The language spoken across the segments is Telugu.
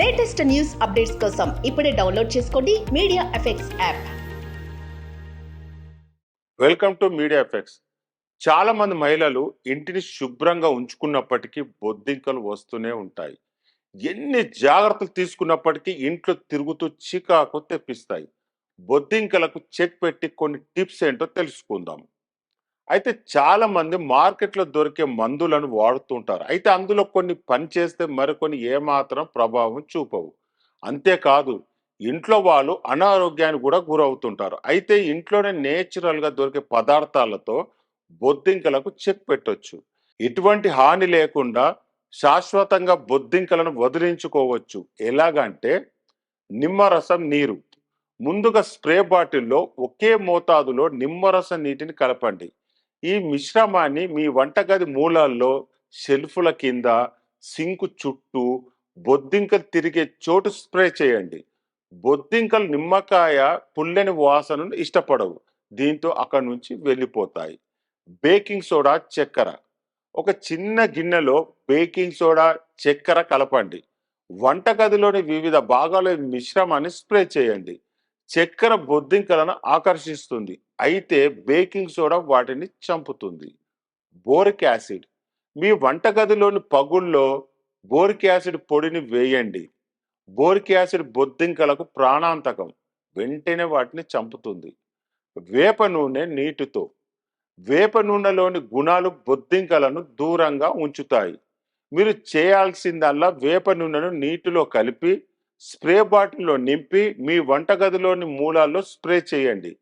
లేటెస్ట్ న్యూస్ అప్డేట్స్ కోసం ఇప్పుడే డౌన్లోడ్ చేసుకోండి media effects app. Welcome to media effects. చాలా మంది మహిళలు ఇంటిని శుభ్రంగా ఉంచుకున్నప్పటికీ బొద్దింకలు వస్తూనే ఉంటాయి. ఎన్ని జాగ్రత్తలు తీసుకున్నప్పటికీ ఇంట్లో తిరుగుతూ చికాకు తెప్పిస్తాయి. బొద్దింకలకు చెక్ పెట్టి కొన్ని టిప్స్ ఏంటో తెలుసుకుందాం. అయితే చాలా మంది మార్కెట్లో దొరికే మందులను వాడుతుంటారు. అయితే అందులో కొన్ని పని చేస్తే మరికొన్ని ఏమాత్రం ప్రభావం చూపవు. అంతేకాదు, ఇంట్లో వాళ్ళు అనారోగ్యానికి కూడా గురవుతుంటారు. అయితే ఇంట్లోనే నేచురల్గా దొరికే పదార్థాలతో బొద్దింకలకు చెక్ పెట్టొచ్చు. ఎటువంటి హాని లేకుండా శాశ్వతంగా బొద్దింకలను వదిలించుకోవచ్చు. ఎలాగంటే నిమ్మరసం నీరు. ముందుగా స్ప్రే బాటిల్లో ఒకే మోతాదులో నిమ్మరసం నీటిని కలపండి. ఈ మిశ్రమాన్ని మీ వంటగది మూలల్లో, షెల్ఫుల కింద, సింకు చుట్టూ, బొద్దింకలు తిరిగే చోటు స్ప్రే చేయండి. బొద్దింకలు నిమ్మకాయ పుల్లని వాసనను ఇష్టపడవు. దీంతో అక్కడి నుంచి వెళ్ళిపోతాయి. బేకింగ్ సోడా, చక్కెర. ఒక చిన్న గిన్నెలో బేకింగ్ సోడా, చక్కెర కలపండి. వంటగదిలోని వివిధ భాగాల మిశ్రమాన్ని స్ప్రే చేయండి. చక్కెర బొద్దింకలను ఆకర్షిస్తుంది, అయితే బేకింగ్ సోడా వాటిని చంపుతుంది. Boric acid. మీ వంటగదిలోని పగుల్లో బోరిక్ యాసిడ్ పొడిని వేయండి. బోరిక్ యాసిడ్ బొద్దింకలకు ప్రాణాంతకం, వెంటనే వాటిని చంపుతుంది. వేప నూనె నీటితో. వేప నూనెలోని గుణాలు బొద్దింకలను దూరంగా ఉంచుతాయి. మీరు చేయాల్సిందల్లా వేప నూనెను నీటిలో కలిపి స్ప్రే బాటిల్లో నింపి మీ వంటగదిలోని మూలాల్లో స్ప్రే చేయండి.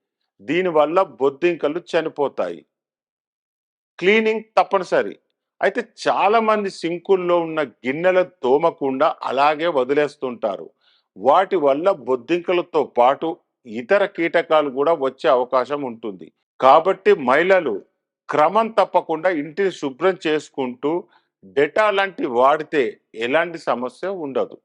దీనివల్ల బొద్దింకలు చనిపోతాయి. క్లీనింగ్ తప్పనిసరి. అయితే చాలా మంది సింకుల్లో ఉన్న గిన్నెలు తోమకుండా అలాగే వదిలేస్తుంటారు. వాటి వల్ల బొద్దింకలతో పాటు ఇతర కీటకాలు కూడా వచ్చే అవకాశం ఉంటుంది. కాబట్టి మహిళలు క్రమం తప్పకుండా ఇంటిని శుభ్రం చేసుకుంటూ డెటాల్ లాంటి వాడితే ఎలాంటి సమస్య ఉండదు.